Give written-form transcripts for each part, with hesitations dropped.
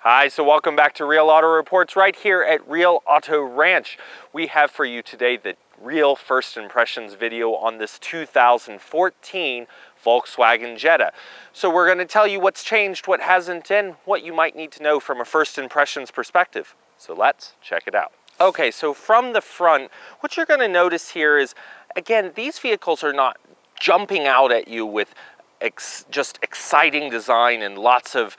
Hi, so welcome back to Real Auto Reports right here at Real Auto Ranch. We have for you today the real first impressions video on this 2014 Volkswagen Jetta. So we're going to tell you what's changed, what hasn't, and what you might need to know from a first impressions perspective. So let's check it out. Okay, so from the front, what you're going to notice here is, again, these vehicles are not jumping out at you with just exciting design and lots of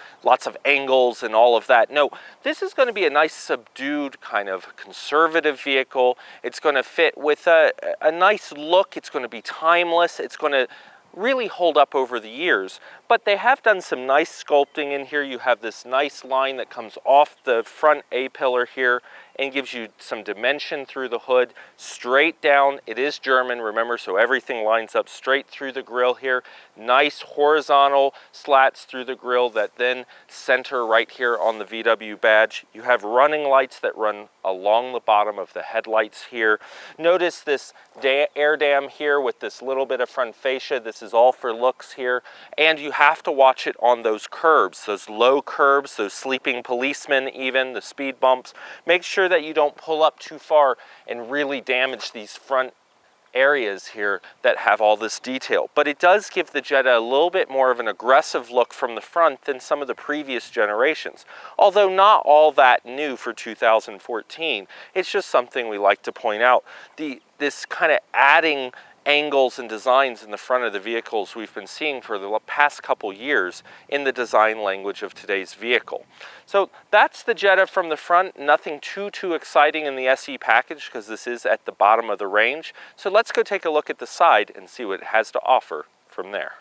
angles and all of that. No, this is going to be a nice subdued kind of conservative vehicle. It's going to fit with a nice look. It's going to be timeless. It's going to really hold up over the years, but they have done some nice sculpting in here. You have this nice line that comes off the front A-pillar here and gives you some dimension through the hood, straight down. It is German, remember, so everything lines up straight through the grille here. Nice horizontal slats through the grille that then center right here on the VW badge. You have running lights that run along the bottom of the headlights here. Notice this air dam here with this little bit of front fascia. This is all for looks here. And you have to watch it on those curbs, those low curbs, those sleeping policemen even, the speed bumps. Make sure that you don't pull up too far and really damage these front areas here that have all this detail. But it does give the Jetta a little bit more of an aggressive look from the front than some of the previous generations. Although not all that new for 2014, it's just something we like to point out. This kind of adding angles and designs in the front of the vehicles we've been seeing for the past couple years in the design language of today's vehicle. So that's the Jetta from the front. Nothing too exciting in the SE package because this is at the bottom of the range. So let's go take a look at the side and see what it has to offer from there.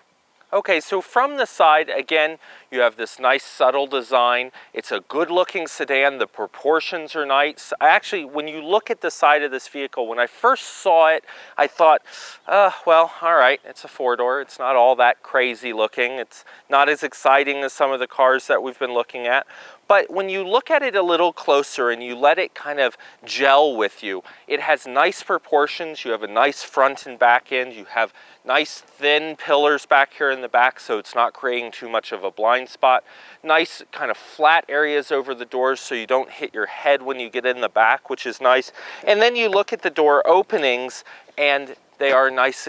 Okay, so from the side, again, you have this nice subtle design. It's a good-looking sedan. The proportions are nice. Actually, when you look at the side of this vehicle, when I first saw it, I thought, well, all right, it's a four-door. It's not all that crazy looking. It's not as exciting as some of the cars that we've been looking at. But when you look at it a little closer and you let it kind of gel with you, it has nice proportions. You have a nice front and back end. You have nice thin pillars back here in the back, so it's not creating too much of a blind spot. Nice kind of flat areas over the doors so you don't hit your head when you get in the back, which is nice. And then you look at the door openings and they are nice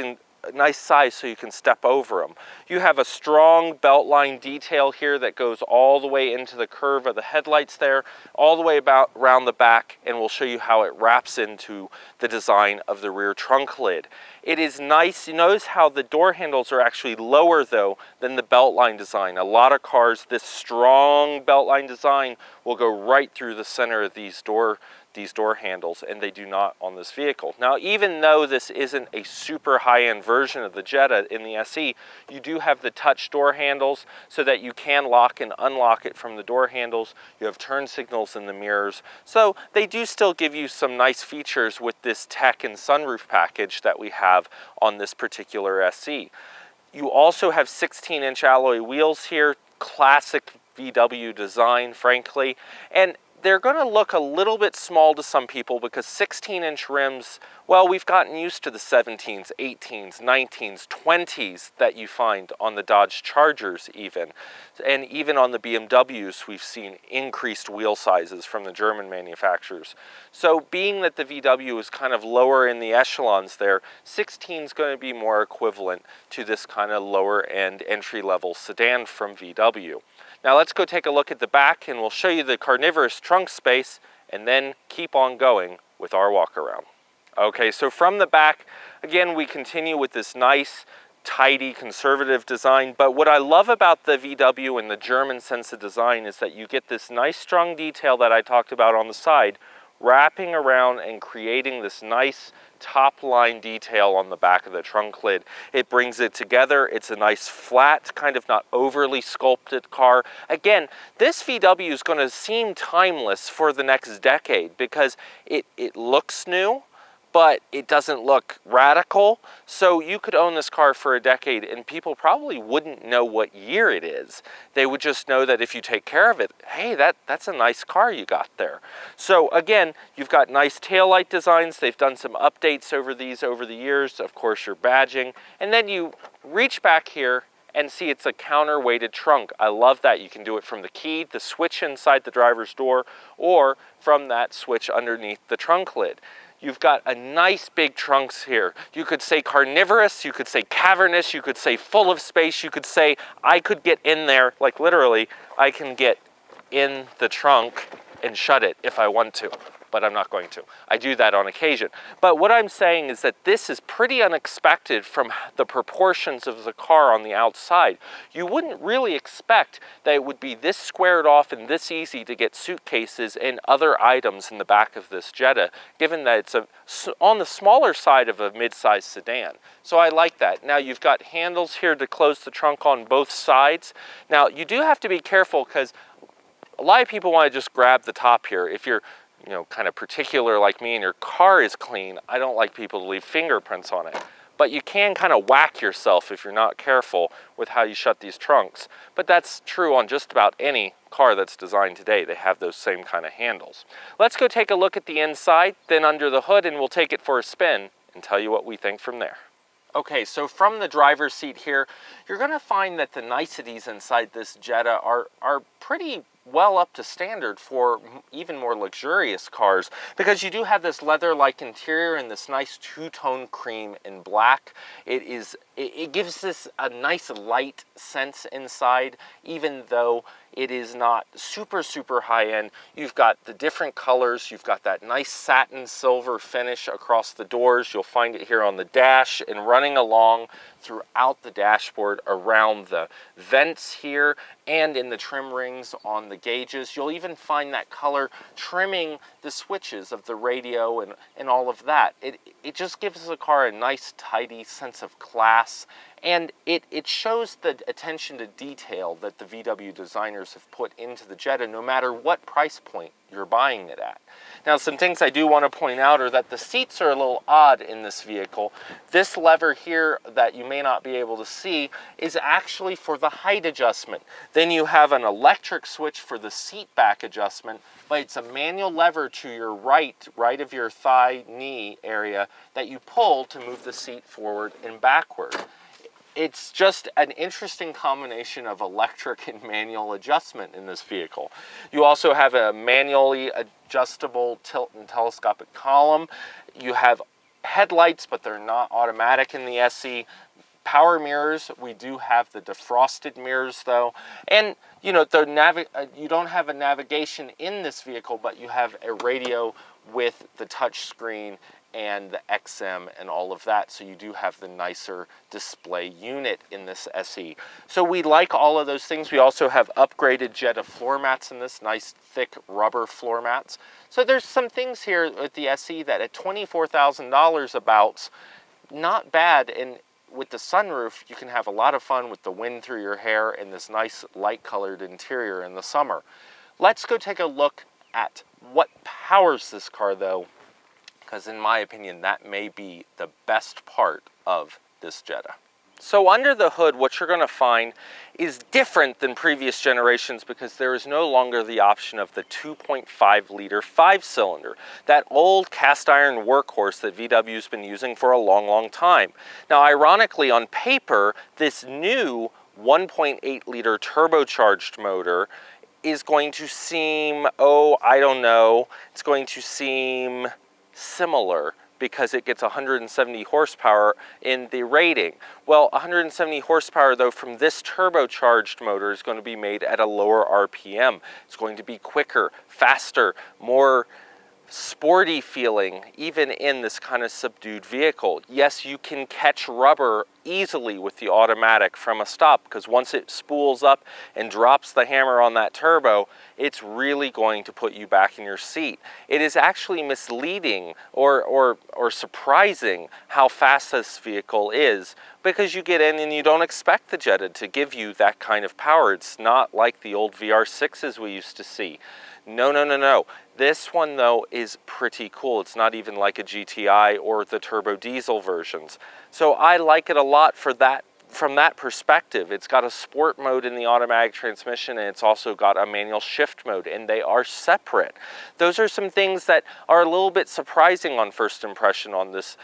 size so you can step over them. You have a strong belt line detail here that goes all the way into the curve of the headlights there, all the way around the back, and we'll show you how it wraps into the design of the rear trunk lid. It is nice. You notice how the door handles are actually lower though than the belt line design. A lot of cars, this strong belt line design will go right through the center of these door handles, and they do not on this vehicle. Now, even though this isn't a super high-end version of the Jetta in the SE, you do have the touch door handles so that you can lock and unlock it from the door handles. You have turn signals in the mirrors. So they do still give you some nice features with this tech and sunroof package that we have on this particular SE. You also have 16-inch alloy wheels here, classic VW design, frankly, and they're going to look a little bit small to some people because 16-inch rims, well, we've gotten used to the 17s, 18s, 19s, 20s that you find on the Dodge Chargers even. And even on the BMWs, we've seen increased wheel sizes from the German manufacturers. So being that the VW is kind of lower in the echelons there, 16 is going to be more equivalent to this kind of lower end entry-level sedan from VW. Now let's go take a look at the back and we'll show you the carnivorous trunk space and then keep on going with our walk around. Okay, so from the back, again, we continue with this nice, tidy, conservative design. But what I love about the VW and the German sense of design is that you get this nice strong detail that I talked about on the side, wrapping around and creating this nice top line detail on the back of the trunk lid. It brings it together. It's a nice flat, kind of not overly sculpted car. Again, this VW is going to seem timeless for the next decade because it looks new, but it doesn't look radical. So you could own this car for a decade and people probably wouldn't know what year it is. They would just know that if you take care of it, hey, that's a nice car you got there. So again, you've got nice taillight designs. They've done some updates over the years. Of course, your badging. And then you reach back here And see, it's a counterweighted trunk. I love that. You can do it from the key, the switch inside the driver's door, or from that switch underneath the trunk lid. You've got a nice big trunks here. You could say carnivorous, you could say cavernous, you could say full of space, you could say I could get in there, like literally, I can get in the trunk and shut it if I want to, but I'm not going to. I do that on occasion. But what I'm saying is that this is pretty unexpected from the proportions of the car on the outside. You wouldn't really expect that it would be this squared off and this easy to get suitcases and other items in the back of this Jetta, given that it's on the smaller side of a mid-size sedan. So I like that. Now you've got handles here to close the trunk on both sides. Now you do have to be careful because a lot of people want to just grab the top here. If you're kind of particular like me and your car is clean, I don't like people to leave fingerprints on it. But you can kind of whack yourself if you're not careful with how you shut these trunks. But that's true on just about any car that's designed today. They have those same kind of handles. Let's go take a look at the inside, then under the hood, and we'll take it for a spin and tell you what we think from there. Okay, so from the driver's seat here, you're going to find that the niceties inside this Jetta are pretty well up to standard for even more luxurious cars, because you do have this leather-like interior and this nice two-tone cream and black. It gives this a nice light sense inside, even though it is not super high-end. You've got the different colors. You've got that nice satin silver finish across the doors. You'll find it here on the dash and running along throughout the dashboard, around the vents here, and in the trim rings on the gauges. You'll even find that color trimming the switches of the radio and all of that. It just gives the car a nice, tidy sense of class, and it shows the attention to detail that the VW designers have put into the Jetta, no matter what price point you're buying it at. Now, some things I do want to point out are that the seats are a little odd in this vehicle. This lever here that you may not be able to see is actually for the height adjustment. Then you have an electric switch for the seat back adjustment, but it's a manual lever to your right of your thigh, knee area that you pull to move the seat forward and backward. It's just an interesting combination of electric and manual adjustment in this vehicle. You also have a manually adjustable tilt and telescopic column. You have headlights, but they're not automatic in the SE. Power mirrors, we do have the defrosted mirrors though. And you don't have a navigation in this vehicle, but you have a radio with the touch screen and the XM and all of that, so you do have the nicer display unit in this SE. So we like all of those things. We also have upgraded Jetta floor mats in this, nice thick rubber floor mats. So there's some things here with the SE that at $24,000 about, not bad, and with the sunroof you can have a lot of fun with the wind through your hair and this nice light colored interior in the summer. Let's go take a look at what powers this car though, because in my opinion, that may be the best part of this Jetta. So under the hood, what you're going to find is different than previous generations because there is no longer the option of the 2.5 liter 5-cylinder, that old cast iron workhorse that VW's been using for a long time. Now, ironically, on paper, this new 1.8 liter turbocharged motor is going to seem, I don't know, it's going to seem similar because it gets 170 horsepower in the rating. Well, 170 horsepower though from this turbocharged motor is going to be made at a lower RPM. It's going to be quicker, faster, more sporty feeling even in this kind of subdued vehicle. Yes, you can catch rubber easily with the automatic from a stop because once it spools up and drops the hammer on that turbo, it's really going to put you back in your seat. It is actually misleading or surprising how fast this vehicle is because you get in and you don't expect the Jetta to give you that kind of power. It's not like the old VR6s we used to see. No. This one though is pretty cool. It's not even like a GTI or the turbo diesel versions. So I like it a lot for that. From that perspective, it's got a sport mode in the automatic transmission and it's also got a manual shift mode, and they are separate. Those are some things that are a little bit surprising on first impression on this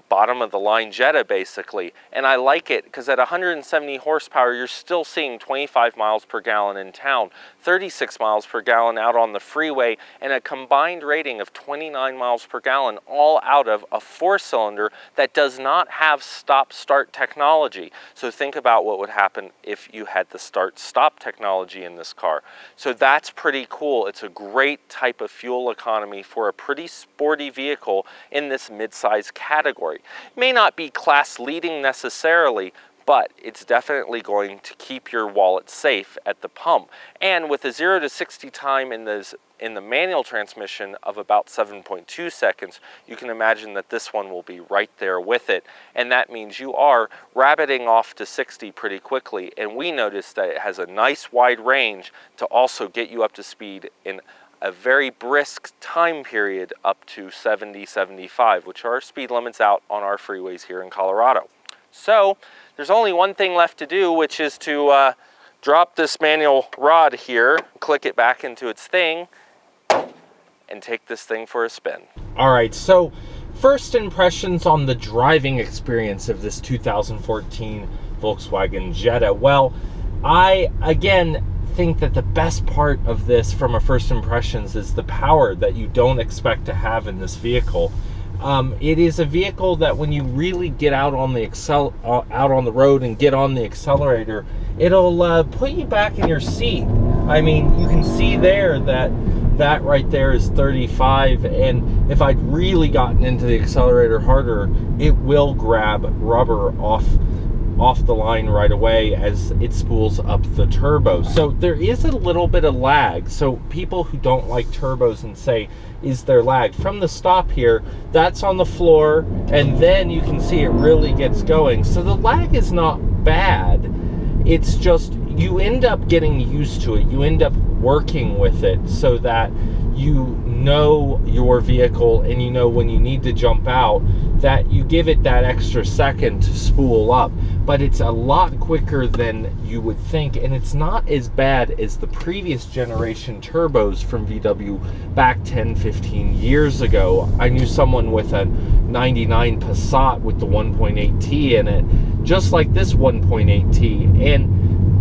bottom of the line Jetta basically. And I like it because at 170 horsepower, you're still seeing 25 miles per gallon in town, 36 miles per gallon out on the freeway, and a combined rating of 29 miles per gallon, all out of a 4-cylinder that does not have stop-start technology. So think about what would happen if you had the start-stop technology in this car. So that's pretty cool. It's a great type of fuel economy for a pretty sporty vehicle in this mid-size category. It may not be class leading necessarily, but it's definitely going to keep your wallet safe at the pump. And with a 0 to 60 time in the manual transmission of about 7.2 seconds, you can imagine that this one will be right there with it. And that means you are rabbiting off to 60 pretty quickly. And we noticed that it has a nice wide range to also get you up to speed in a very brisk time period up to 70, 75, which are speed limits out on our freeways here in Colorado. So there's only one thing left to do, which is to drop this manual rod here, click it back into its thing, and take this thing for a spin. All right, so first impressions on the driving experience of this 2014 Volkswagen Jetta. Well, I, again, think that the best part of this from a first impressions is the power that you don't expect to have in this vehicle. It is a vehicle that when you really get out on the out on the road and get on the accelerator, it'll put you back in your seat. I mean, you can see there that right there is 35, and if I'd really gotten into the accelerator harder, it will grab rubber off the line right away as it spools up the turbo. So there is a little bit of lag. So people who don't like turbos and say, is there lag? From the stop here, that's on the floor, and then you can see it really gets going. So the lag is not bad. It's just you end up getting used to it. You end up working with it so that you know your vehicle, and you know when you need to jump out, that you give it that extra second to spool up. But it's a lot quicker than you would think, and it's not as bad as the previous generation turbos from VW back 10-15 years ago. I knew someone with a 99 Passat with the 1.8T in it, just like this 1.8T, and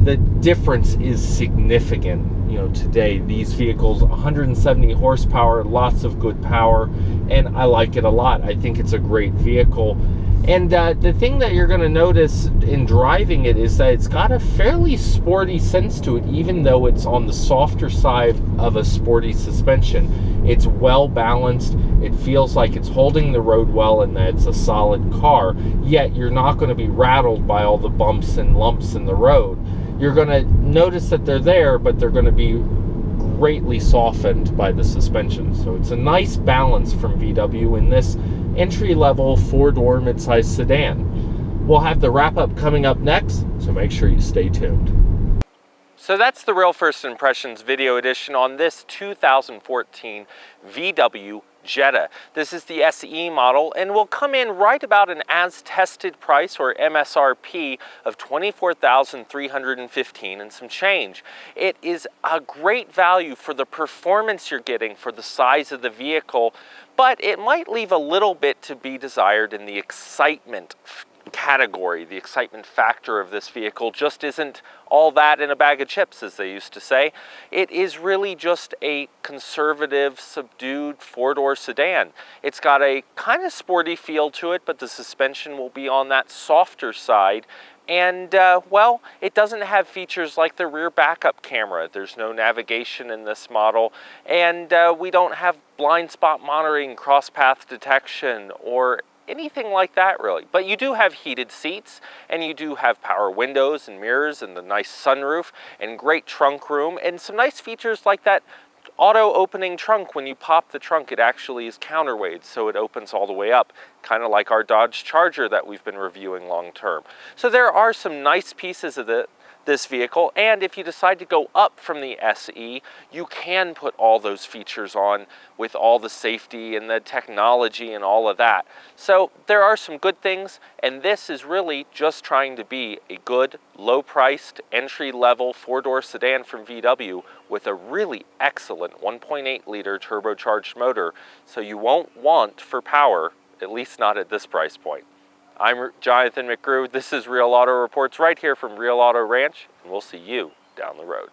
the difference is significant. You know, today these vehicles, 170 horsepower, lots of good power, and I like it a lot. I think it's a great vehicle. And the thing that you're going to notice in driving it is that it's got a fairly sporty sense to it, even though it's on the softer side of a sporty suspension. It's well balanced. It feels like it's holding the road well and that it's a solid car, yet you're not going to be rattled by all the bumps and lumps in the road. You're going to notice that they're there, but they're going to be greatly softened by the suspension. So it's a nice balance from VW in this entry-level 4-door midsize sedan. We'll have the wrap-up coming up next, so make sure you stay tuned. So that's the Real First Impressions video edition on this 2014 VW Jetta. This is the SE model and will come in right about an as-tested price, or MSRP, of $24,315 and some change. It is a great value for the performance you're getting for the size of the vehicle, but it might leave a little bit to be desired in the excitement category. The excitement factor of this vehicle just isn't all that in a bag of chips, as they used to say. It is really just a conservative, subdued 4-door sedan. It's got a kind of sporty feel to it, but the suspension will be on that softer side. And, well, it doesn't have features like the rear backup camera. There's no navigation in this model. And we don't have blind spot monitoring, cross-path detection, or anything like that, really. But you do have heated seats, and you do have power windows and mirrors and the nice sunroof and great trunk room and some nice features like that auto opening trunk. When you pop the trunk, it actually is counterweight, so it opens all the way up, kind of like our Dodge Charger that we've been reviewing long term. So there are some nice pieces of this vehicle, and if you decide to go up from the SE, you can put all those features on with all the safety and the technology and all of that. So there are some good things, and this is really just trying to be a good, low-priced, entry-level 4-door sedan from VW with a really excellent 1.8-liter turbocharged motor, so you won't want for power at least not at this price point. I'm Jonathan McGrew. This is Real Auto Reports right here from Real Auto Ranch, and we'll see you down the road.